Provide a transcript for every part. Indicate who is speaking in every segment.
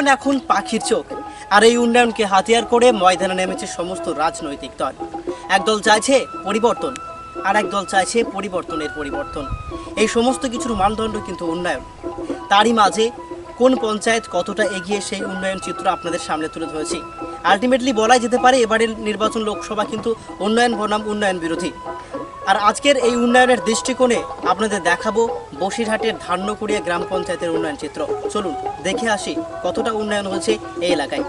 Speaker 1: উন্নয়ন এখন পাখির চোখ, আর এই উন্নয়নকে হাতিয়ার করে ময়দানে নেমেছে সমস্ত রাজনৈতিক দল। একদল চাইছে পরিবর্তন, আর একদল চাইছে পরিবর্তনের পরিবর্তন। এই সমস্ত কিছুর মানদণ্ড কিন্তু উন্নয়ন। তারই মাঝে কোন পঞ্চায়েত কতটা এগিয়ে সেই উন্নয়ন চিত্র আপনাদের সামনে তুলে ধরেছি। আলটিমেটলি বলাই যেতে পারে এবারের নির্বাচন লোকসভা কিন্তু উন্নয়ন বনাম উন্নয়ন বিরোধী। আর আজকের এই উন্নয়নের দৃষ্টিকোণে আপনাদের দেখাবো বসিরহাটের ধান্যকুড়িয়া গ্রাম পঞ্চায়েতের উন্নয়ন চিত্র। চলুন দেখে আসি কতটা উন্নয়ন হয়েছে এই এলাকায়।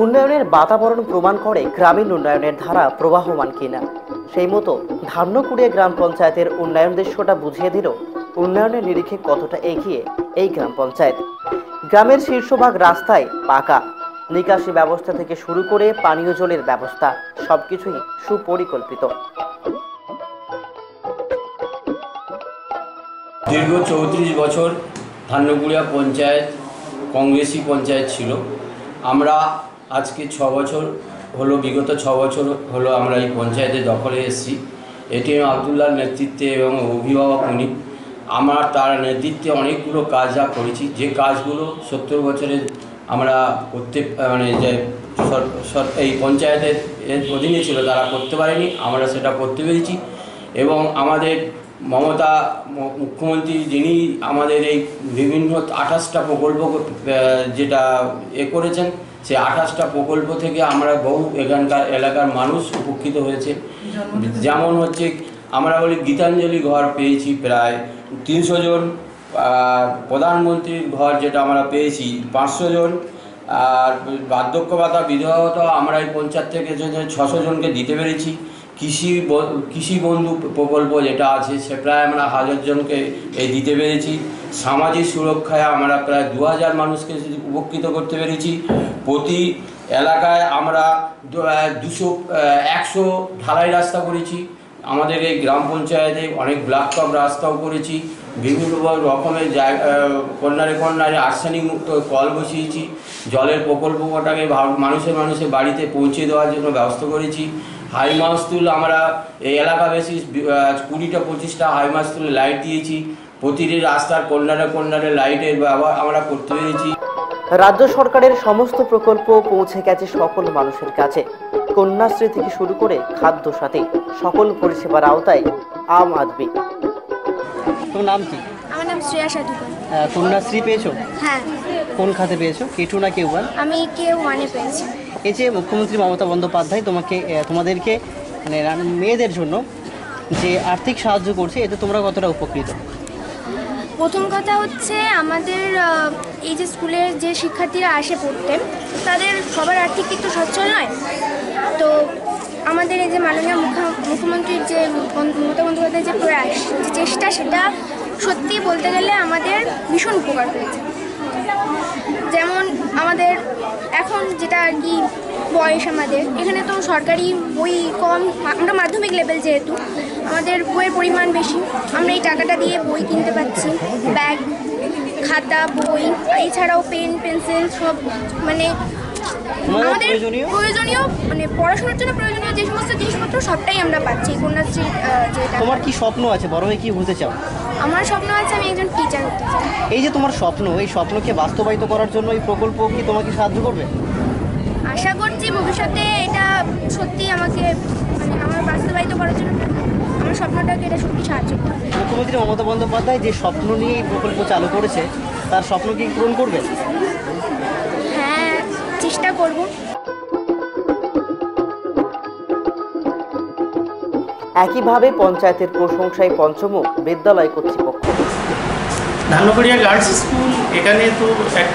Speaker 1: উন্নয়নের বাতাবরণ প্রমাণ করে গ্রামীণ উন্নয়নের ধারা প্রবাহমান কিনা। সেই মতো ধান্যকুড়িয়া গ্রাম পঞ্চায়েতের উন্নয়ন দৃশ্যটা বুঝিয়ে দিল উন্নয়নের নিরিখে কতটা এগিয়ে এই গ্রাম পঞ্চায়েত। গ্রামের শীর্ষভাগ রাস্তায় পাকা, নিকাশি ব্যবস্থা থেকে শুরু করে পানীয় জলের ব্যবস্থা সবকিছুই সুপরিকল্পিত।
Speaker 2: দীর্ঘ 34 বছর ধান্যকুড়িয়া পঞ্চায়েত কংগ্রেসি পঞ্চায়েত ছিল। আমরা আজকে 6 বছর হলো, বিগত 6 বছর হলো আমরা এই পঞ্চায়েতে দখলে এসেছি। এটিএম আবদুল্লাহর নেতৃত্বে এবং অভিভাবক উনি, আমরা তার নেতৃত্বে অনেকগুলো কাজ করেছি। যে কাজগুলো 70 বছরের আমরা করতে যে এই পঞ্চায়েতের অধীনে ছিল তারা করতে পারেনি, আমরা সেটা করতে পেরেছি। এবং আমাদের মমতা মুখ্যমন্ত্রী, যিনি আমাদের এই বিভিন্ন 28টা প্রকল্প যেটা করেছেন, সেই 28টা প্রকল্প থেকে আমরা বহু এখানকার এলাকার মানুষ উপকৃত হয়েছে। যেমন হচ্ছে আমরা বলি গীতাঞ্জলি ঘর পেয়েছি প্রায় 300 জন, প্রধানমন্ত্রীর ঘর যেটা আমরা পেয়েছি 500 জন, আর বার্ধক্য ভাতা বিধবা ভাতা আমরা এই পঞ্চায়েত থেকে 600 জনকে দিতে পেরেছি। কৃষি বন্ধু প্রকল্প যেটা আছে সে প্রায় আমরা 1000 জনকে দিতে পেরেছি। সামাজিক সুরক্ষায় আমরা প্রায় 2000 মানুষকে উপকৃত করতে পেরেছি। প্রতি এলাকায় আমরা 100 ঢালাই রাস্তা করেছি। আমাদের এই গ্রাম পঞ্চায়েতে অনেক ব্লক টপ রাস্তাও করেছি। বিভিন্ন রকমের কন্যারে আর্সেনিক মুক্ত কল বসিয়েছি। জলের প্রকল্পটাকে মানুষের বাড়িতে পৌঁছে দেওয়ার জন্য ব্যবস্থা করেছি। হাই মাস্তুল আমরা এই এলাকা বেশি 20টা 25টা হাই মাস্তুলে লাইট দিয়েছি। প্রতিটি রাস্তার কন্যারে লাইটের ব্যবহার আমরা করতে পেরেছি।
Speaker 1: রাজ্য সরকারের সমস্ত প্রকল্প পৌঁছে গেছে সকল মানুষের কাছে। কন্যাশ্রী থেকে শুরু করে খাদ্য সাথী সকল পরিষেবার আওতায় আম আদমি। তোর নাম কি?
Speaker 3: আমার নাম শ্রেয়া সাধুকর।
Speaker 1: কন্যাশ্রী পেয়েছো?
Speaker 3: হ্যাঁ।
Speaker 1: কোন খাতে পেয়েছো? K2 না K1?
Speaker 3: আমি K1 এ পেয়েছি।
Speaker 1: এই যে মুখ্যমন্ত্রী মমতা বন্দ্যোপাধ্যায় তোমাদেরকে মানে মেয়েদের জন্য যে আর্থিক সাহায্য করছে, এতে তোমরা কতটা উপকৃত?
Speaker 3: প্রথম কথা হচ্ছে আমাদের এই যে স্কুলের যে শিক্ষার্থীরা আসে পড়তে, তাদের সবার আর্থিক একটু সচ্ছল নয়। তো আমাদের এই যে মাননীয় মুখ্যমন্ত্রীর যে মমতা বন্দ্যোপাধ্যায়ের যে প্রয়াস, যে চেষ্টা, সেটা সত্যি বলতে গেলে আমাদের ভীষণ উপকার হয়েছে। যেমন আমাদের এখন যেটা আর কি বয়স, আমাদের এখানে তো সরকারি বই কম, আমরা মাধ্যমিক লেভেল, যেহেতু আমাদের বইয়ের পরিমাণ বেশি, আমরা এই টাকাটা দিয়ে বই কিনতে পারছি, ব্যাগ, খাতা, বই, এছাড়াও পেন, পেন্সিল, সব মানে আমাদের প্রয়োজনীয় মানে পড়াশোনার জন্য প্রয়োজনীয় যে সমস্ত জিনিসপত্র সবটাই আমরা পাচ্ছি কন্যাশ্রীর যেটা।
Speaker 1: তোমার কি স্বপ্ন আছে? বড় হয়ে কি হতে চাও?
Speaker 3: আমার স্বপ্ন আছে আমি একজন টিচার হতে চাই।
Speaker 1: এই যে তোমার স্বপ্ন, এই স্বপ্নকে বাস্তবায়িত করার জন্য এই প্রকল্প কি তোমাকে সাহায্য করবে?
Speaker 3: আশা করছি ভবিষ্যতে এটা সত্যি আমাকে মানে আমার বাস্তবায়িত করার জন্য আমার স্বপ্নটাকে এটা সত্যি সাহায্য করবে।
Speaker 1: মুখ্যমন্ত্রী মমতা বন্দ্যোপাধ্যায় যে স্বপ্ন নিয়ে এই প্রকল্প চালু করেছে, তার স্বপ্ন কি পূরণ করবে?
Speaker 3: হ্যাঁ, চেষ্টা করব।
Speaker 1: একইভাবে পঞ্চায়েতের প্রশংসায় পঞ্চমুখ বিদ্যালয় কর্তৃপক্ষ।
Speaker 4: ধান্যকুড়িয়া গার্লস স্কুল এখানে তো এক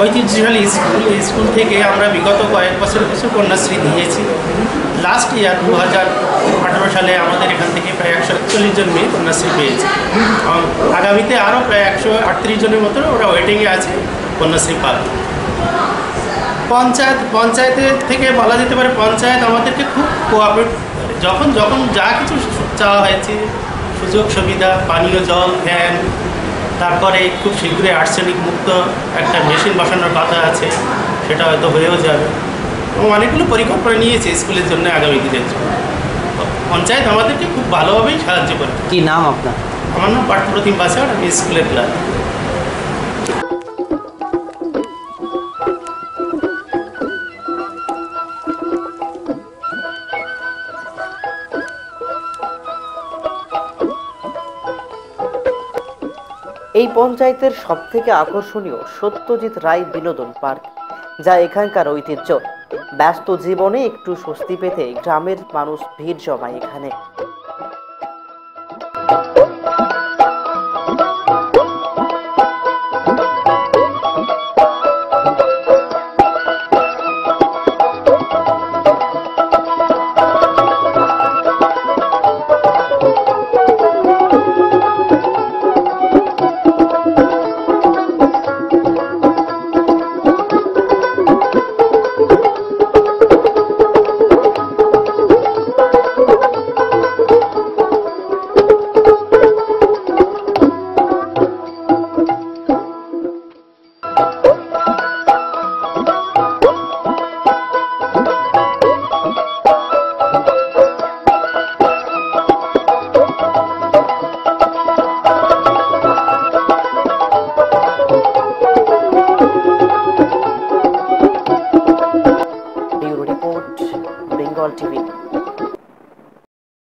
Speaker 4: ঐতিহ্যশালী স্কুল। এই স্কুল থেকে আমরা বিগত কয়েক বছর কিছু কন্যাশ্রী দিয়েছি। লাস্ট ইয়ার 2018 সালে আমাদের এখান থেকে প্রায় 141 জন মেয়ে কন্যাশ্রী পেয়েছে। আগামীতে আরও প্রায় 138 জনের মতো ওরা ওয়েটিংয়ে আছে কন্যাশ্রী পাবে। পঞ্চায়েতের থেকে বলা যেতে পারে পঞ্চায়েত আমাদেরকে খুব কোঅপারেট, যখন যা কিছু চাওয়া হয়েছে, সুযোগ সুবিধা, পানীয় জল, ফ্যান, তারপরে খুব শীঘ্রই আর্সেনিক মুক্ত একটা মেশিন বসানোর কথা আছে, সেটা হয়তো হয়েও যাবে। এবং অনেকগুলো পরিকল্পনা নিয়েছে স্কুলের জন্য আগামী দিনের জন্য। পঞ্চায়েত আমাদেরকে খুব ভালোভাবেই সাহায্য করে।
Speaker 1: কি নাম আপনার?
Speaker 4: আমার নাম পার্থপ্রতিম বাসার, আমি স্কুলের ক্লাস।
Speaker 1: এই পঞ্চায়েতের সবথেকে আকর্ষণীয় সত্যজিৎ রায় বিনোদন পার্ক, যা এখানকার ঐতিহ্য। ব্যস্ত জীবনে একটু স্বস্তি পেতে গ্রামের মানুষ ভিড় জমায় এখানে।